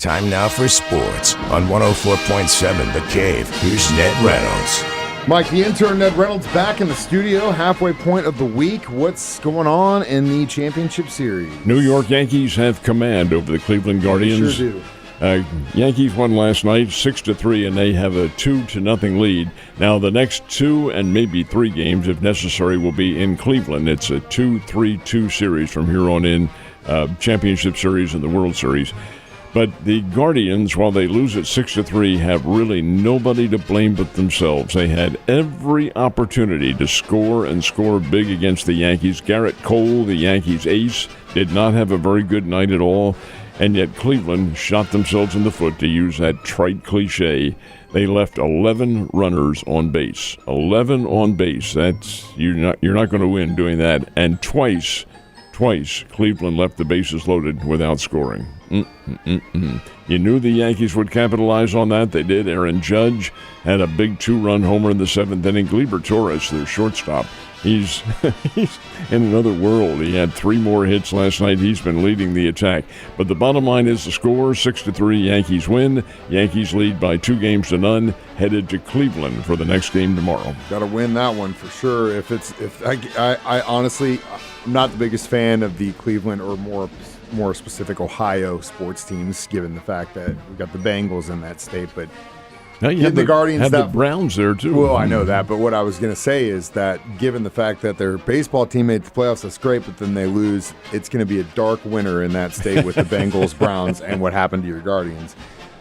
Time now for sports on 104.7 The Cave. Here's Ned Reynolds. Mike, the intern Ned Reynolds back in the studio, halfway point of the week. What's going on in the championship series? New York Yankees have command over the Cleveland Guardians. They sure do. Yankees won last night 6-3, and they have a 2-0 lead. Now the next 2 and maybe 3 games, if necessary, will be in Cleveland. It's a 2-3-2 series from here on in, championship series and the World Series. But the Guardians, while they lose at 6-3, have really nobody to blame but themselves. They had every opportunity to score and score big against the Yankees. Garrett Cole, the Yankees ace, did not have a very good night at all. And yet Cleveland shot themselves in the foot, to use that trite cliche. They left 11 runners on base. 11 on base. That's you're not going to win doing that. And twice Cleveland left the bases loaded without scoring. You knew the Yankees would capitalize on that. They did. Aaron Judge had a big 2-run homer in the 7th inning. Gleyber Torres, their shortstop, he's in another world. He had 3 more hits last night. He's been leading the attack. But the bottom line is the score, 6-3, Yankees win. Yankees lead by 2-0, headed to Cleveland for the next game tomorrow. Got to win that one for sure. I honestly, I'm not the biggest fan of the Cleveland or more specific Ohio sports teams, given the fact that we've got the Bengals in that state, but now you have the Guardians, have the Browns there too. Well, I know that, but what I was going to say is that given the fact that their baseball team made the playoffs, that's great, but then they lose, it's going to be a dark winter in that state with the Bengals, Browns, and what happened to your Guardians.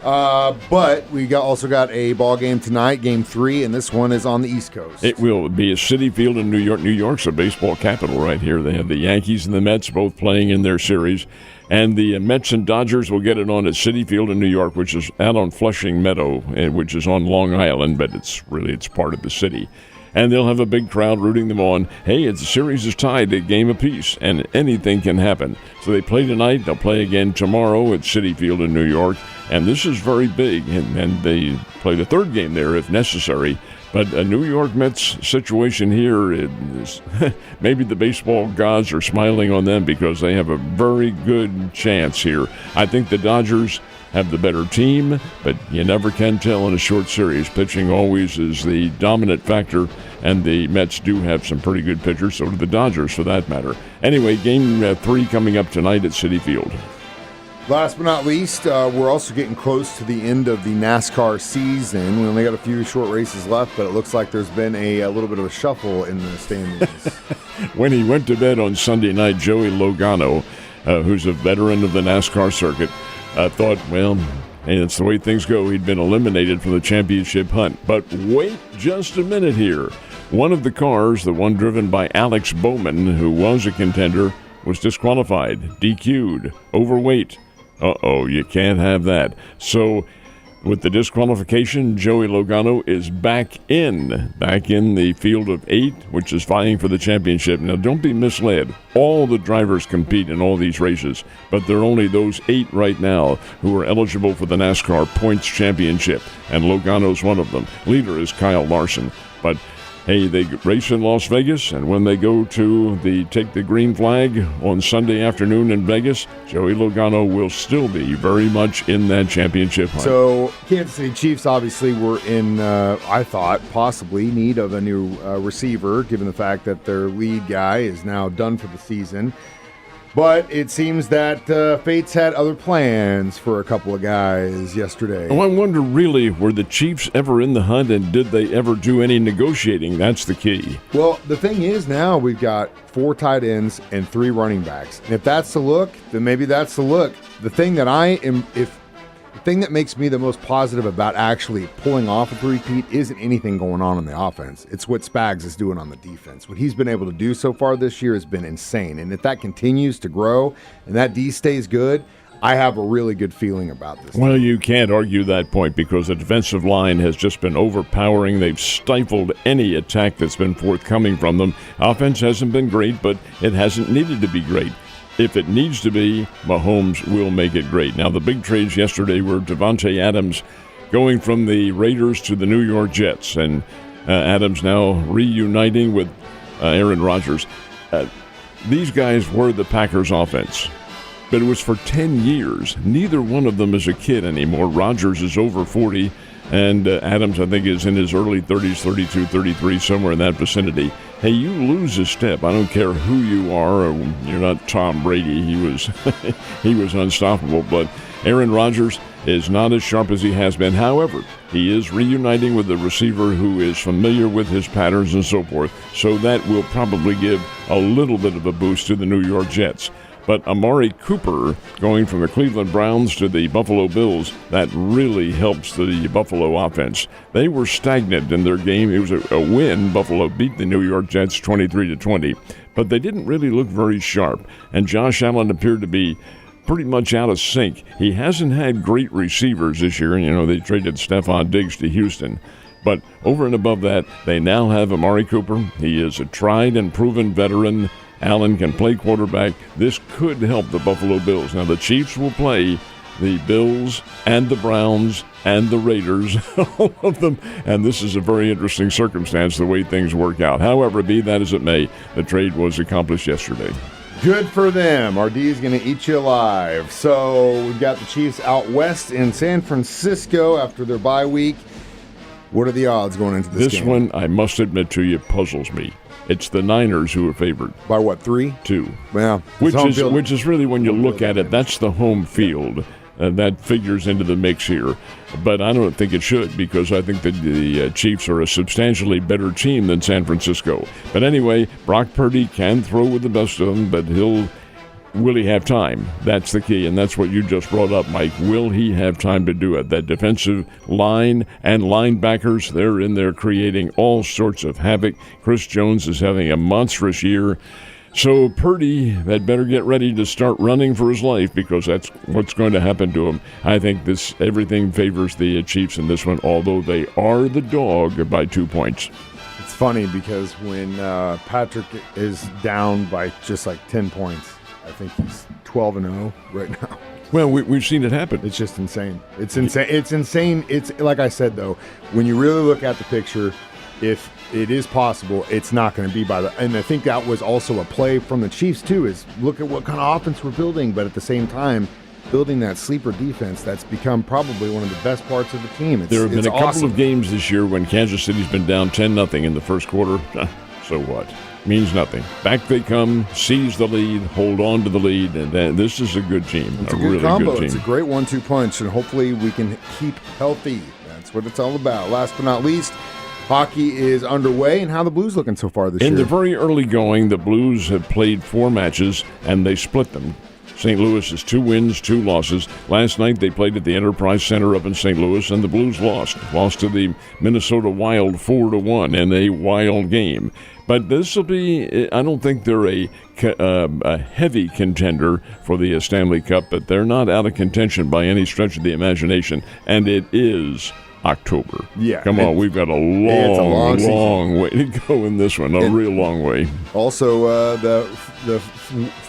But we also got a ball game tonight, Game 3, and this one is on the East Coast. It will be at Citi Field in New York. New York's a baseball capital right here. They have the Yankees and the Mets both playing in their series. And the Mets and Dodgers will get it on at Citi Field in New York, which is out on Flushing Meadow, which is on Long Island, but it's part of the city. And they'll have a big crowd rooting them on. Hey, the series is tied at game apiece, and anything can happen. So they play tonight. They'll play again tomorrow at Citi Field in New York. And this is very big, and they play the third game there if necessary. But a New York Mets situation here is maybe the baseball gods are smiling on them because they have a very good chance here. I think the Dodgers have the better team, but you never can tell in a short series. Pitching always is the dominant factor, and the Mets do have some pretty good pitchers, so do the Dodgers for that matter. Anyway, Game 3 coming up tonight at Citi Field. Last but not least, we're also getting close to the end of the NASCAR season. We only got a few short races left, but it looks like there's been a little bit of a shuffle in the standings. When he went to bed on Sunday night, Joey Logano, who's a veteran of the NASCAR circuit, thought, well, hey, that's the way things go. He'd been eliminated from the championship hunt. But wait just a minute here. One of the cars, the one driven by Alex Bowman, who was a contender, was disqualified, DQ'd, overweight. Uh-oh, you can't have that. So with the disqualification, Joey Logano is back in the field of 8, which is vying for the championship. Now, don't be misled. All the drivers compete in all these races, but there are only those 8 right now who are eligible for the NASCAR Points Championship, and Logano's one of them. Leader is Kyle Larson. But hey, they race in Las Vegas, and when they go to take the green flag on Sunday afternoon in Vegas, Joey Logano will still be very much in that championship hunt. So Kansas City Chiefs obviously were in, I thought, possibly need of a new receiver, given the fact that their lead guy is now done for the season. But it seems that Fates had other plans for a couple of guys yesterday. Oh, I wonder, really, were the Chiefs ever in the hunt, and did they ever do any negotiating? That's the key. Well, the thing is now we've got 4 tight ends and 3 running backs. And if that's the look, then maybe that's the look. The thing that the thing that makes me the most positive about actually pulling off a three-peat isn't anything going on in the offense. It's what Spags is doing on the defense. What he's been able to do so far this year has been insane. And if that continues to grow and that D stays good, I have a really good feeling about this. Well, you can't argue that point because the defensive line has just been overpowering. They've stifled any attack that's been forthcoming from them. Offense hasn't been great, but it hasn't needed to be great. If it needs to be, Mahomes will make it great. Now, the big trades yesterday were Devontae Adams going from the Raiders to the New York Jets, and Adams now reuniting with Aaron Rodgers. These guys were the Packers' offense. but it was for 10 years. Neither one of them is a kid anymore. Rogers is over 40, and Adams, I think, is in his early 30s, 32, 33, somewhere in that vicinity. Hey, you lose a step. I don't care who you are. You're not Tom Brady. He was he was unstoppable. But Aaron Rodgers is not as sharp as he has been. However, he is reuniting with the receiver who is familiar with his patterns and so forth. So that will probably give a little bit of a boost to the New York Jets. But Amari Cooper going from the Cleveland Browns to the Buffalo Bills, that really helps the Buffalo offense. They were stagnant in their game. It was a win. Buffalo beat the New York Jets 23-20, but they didn't really look very sharp. And Josh Allen appeared to be pretty much out of sync. He hasn't had great receivers this year. You know, they traded Stephon Diggs to Houston. But over and above that, they now have Amari Cooper. He is a tried and proven veteran. Allen can play quarterback. This could help the Buffalo Bills. Now, the Chiefs will play the Bills and the Browns and the Raiders, all of them. And this is a very interesting circumstance, the way things work out. However, be that as it may, the trade was accomplished yesterday. Good for them. RD is going to eat you alive. So we've got the Chiefs out west in San Francisco after their bye week. What are the odds going into this game? This one, I must admit to you, puzzles me. It's the Niners who are favored. By what, 3? 2. Well, which is really, when you look at it, that's the home field. That figures into the mix here. But I don't think it should, because I think that the Chiefs are a substantially better team than San Francisco. But anyway, Brock Purdy can throw with the best of them, but will he have time? That's the key, and that's what you just brought up, Mike. Will he have time to do it? That defensive line and linebackers, they're in there creating all sorts of havoc. Chris Jones is having a monstrous year. So Purdy had better get ready to start running for his life, because that's what's going to happen to him. I think everything favors the Chiefs in this one, although they are the dog by 2 points. It's funny because when Patrick is down by just like 10 points, I think he's 12-0 right now. Well, we've seen it happen. It's just insane. It's insane. It's insane. It's like I said, though, when you really look at the picture, if it is possible, it's not going to be by the. And I think that was also a play from the Chiefs too. Is look at what kind of offense we're building, but at the same time, building that sleeper defense that's become probably one of the best parts of the team. There have been a couple of games this year when Kansas City's been down 10-0 in the first quarter. So what? Means nothing. Back they come, seize the lead, hold on to the lead, and this is a good team. It's a good really combo. Good team. It's a great 1-2 punch, and hopefully we can keep healthy. That's what it's all about. Last but not least, hockey is underway, and how the Blues looking so far this year? In the very early going, the Blues have played 4 matches, and they split them. St. Louis is 2 wins, 2 losses. Last night they played at the Enterprise Center up in St. Louis, and the Blues lost to the Minnesota Wild 4-1 in a wild game. But this will be, I don't think they're a heavy contender for the Stanley Cup, but they're not out of contention by any stretch of the imagination, and it is October. Yeah. Come on, we've got a long way to go in this one, a real long way. Also, the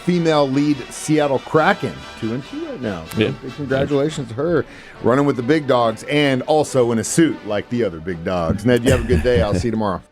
female lead Seattle Kraken, 2-2 right now. So congratulations to her, running with the big dogs and also in a suit like the other big dogs. Ned, you have a good day. I'll see you tomorrow.